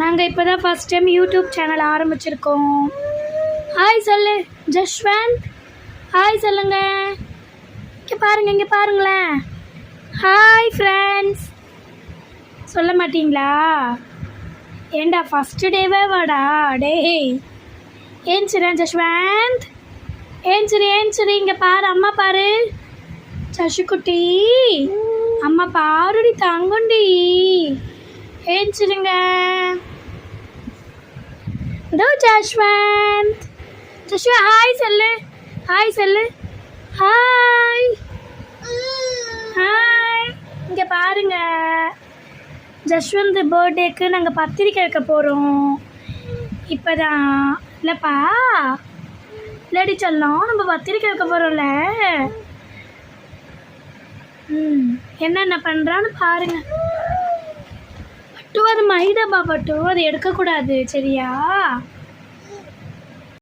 நாங்கள் இப்போ தான் ஃபஸ்ட் டைம் யூடியூப் சேனல் ஆரம்பிச்சிருக்கோம். ஹாய் சொல்லு ஜஷ்வந்த், ஹாய் சொல்லுங்க. இங்கே பாருங்களேன். ஹாய் ஃப்ரெண்ட்ஸ் சொல்ல மாட்டிங்களா? ஏண்டா ஃபஸ்ட்டு டேவே வாடா டேய். ஏஞ்சிரேன் ஜஷ்வந்த், ஏஞ்சிரி. இங்கே பாரு, அம்மா பாரு. சசுக்குட்டி, அம்மா பாருடி தங்குண்டி. ஏஞ்சிருங்க. இதோ ஜஷ்வந்த். ஹாய் சொல்லு, ஹாய். இங்கே பாருங்க, ஜஷ்வந்த் பர்த்டேக்கு நாங்கள் பத்திரிக்கை வைக்க போகிறோம். இப்போ தான் இல்லைப்பா, இல்லாடி சொல்லலாம், நம்ம பத்திரிக்கை வைக்க போகிறோம்ல. என்னென்ன பண்ணுறான்னு பாருங்க. பட்டு அது மைதாப்பா பட்டு, அது எடுக்கக்கூடாது சரியா?